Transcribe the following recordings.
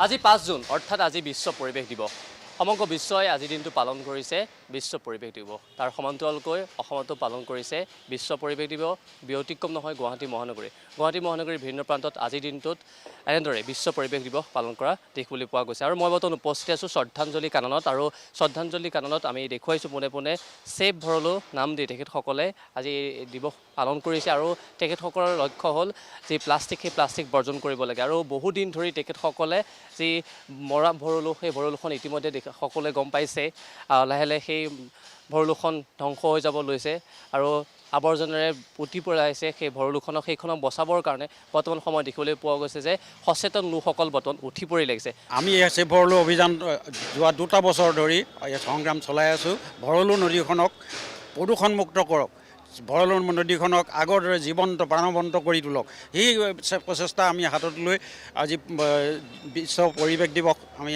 আজি 5 জুন অৰ্থাৎ আজি বিশ্ব পৰিৱেশ দিৱস সমগ্ৰ বিশ্বই আজি দিনটো পালন কৰিছে বিশ্ব পৰিৱেশ দিৱস তাৰ সমান্তৰালকৈ অসমতো পালন কৰিছে বিশ্ব পৰিৱেশ দিৱস ব্যতিক্ৰম নহয় গুৱাহাটী মহানগৰীৰ ভিন্ন প্ৰান্তত আজি দিনটোত এনেদৰে বিশ্ব পৰিৱেশ দিৱস পালন কৰা দেখিবলৈ পোৱা গৈছে আৰু মই বৰ্তমান উপস্থিত আছোঁ শ্ৰদ্ধাঞ্জলি কাননত আৰু শ্ৰদ্ধাঞ্জলি কাননত আমি দেখুৱাইছোঁ পোনে পোনে ছেভ ভৰলু নাম দি তেখেতসকলে আজি এই দিৱস পালন কৰিছে আৰু তেখেতসকলৰ লক্ষ্য হ'ল যে প্লাষ্টিক সেই প্লাষ্টিক বৰ্জন কৰিব লাগে আৰু বহু দিন ধৰি তেখেতসকলে যি মৰা ভৰলু সেই ভৰলুখন ইতিমধ্যে সকলোৱে গম পাইছে লাহে লাহে সেই ভৰলুখন ধ্বংস হৈ যাব লৈছে আৰু আৱৰ্জনাৰে পুতি পেলাইছে সেই ভৰলুখনক সেইখনক বচাবৰ কাৰণে বৰ্তমান সময়ত দেখিবলৈ পোৱা গৈছে যে সচেতন লোকসকল বৰ্তমান উঠি পৰি লাগিছে আমি ছেভ ভৰলু অভিযান যোৱা 2টা বছৰ ধৰি সংগ্ৰাম চলাই আছোঁ ভৰলু নদীখনক প্ৰদূষণমুক্ত কৰক ভৰলু নদীখনক আগৰ দৰে জীৱন্ত প্ৰাণৱন্ত কৰি তোলক সেই প্ৰচেষ্টা আমি হাতত লৈ আজি বিশ্ব পৰিৱেশ দিৱস আমি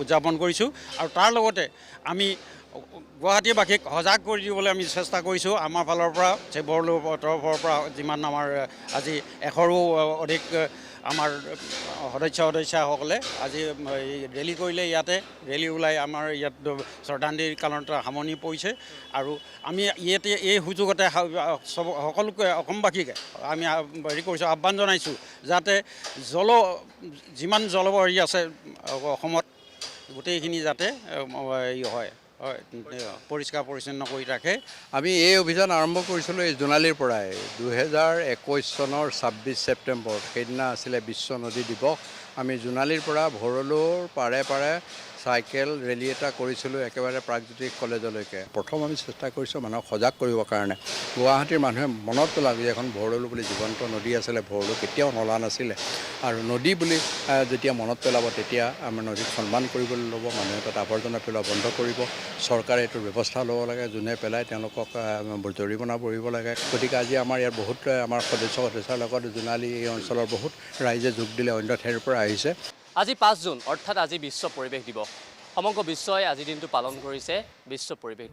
উদযাপন কৰিছোঁ আৰু তাৰ লগতে আমি গুৱাহাটীবাসীক সজাগ কৰি দিবলৈ আমি চেষ্টা কৰিছোঁ আমাৰ ফালৰ পৰা ছেভ ভৰলু তৰফৰ পৰা যিমান আমাৰ আজি 100ৰো অধিক আমাৰ সদস্যসকলে আজি ৰেলী কৰিলে ইয়াতে ৰেলী ওলাই আমাৰ ইয়াত শ্ৰদ্ধাঞ্জলি কানত সামৰণি পৰিছে আৰু আমি ইয়াতে এই সুযোগতে সকলোকে অসমবাসীকে আমি কৰিছোঁ আহ্বান জনাইছোঁ যাতে যিমান জলবায়ু আছে অসমত গোটেইখিনি যাতে হয় পৰিষ্কাৰ পৰিচ্ছন্ন কৰি ৰাখে আমি এই অভিযান আৰম্ভ কৰিছিলোঁ এই জোনালীৰ পৰাই 2021 চনৰ 26 ছেপ্টেম্বৰ সেইদিনা আছিলে বিশ্ব নদী দিৱস আমি জোনালীৰ পৰা ভৰলুৰ পাৰে পাৰে চাইকেল ৰেলী এটা কৰিছিলোঁ একেবাৰে প্ৰাগজ্যোতিষ কলেজলৈকে প্ৰথম আমি চেষ্টা কৰিছোঁ মানুহক সজাগ কৰিবৰ কাৰণে গুৱাহাটীৰ মানুহে মনত পেলাব যে এখন ভৰলু বুলি জীৱন্ত নদী আছিলে ভৰলু কেতিয়াও নলা নাছিলে আৰু নদী বুলি যেতিয়া মনত পেলাব তেতিয়া আমাৰ নদীক সন্মান কৰিবলৈ ল'ব মানুহে তাত আৱৰ্জনা পেলোৱা বন্ধ কৰিব চৰকাৰে এইটোৰ ব্যৱস্থা ল'ব লাগে যোনে পেলায় তেওঁলোকক জৰিমনা ভৰিব লাগে গতিকে আজি আমাৰ ইয়াত বহুত আমাৰ সদস্যৰ লগত জোনালী এই অঞ্চলৰ বহুত ৰাইজে যোগ দিলে অন্য ঠাইৰ পৰা আহিছে আজি 5 জুন অৰ্থাৎ আজি বিশ্ব পৰিৱেশ দিৱস সমগ্ৰ বিশ্বই আজি দিনটো পালন কৰিছে বিশ্ব পৰিৱেশ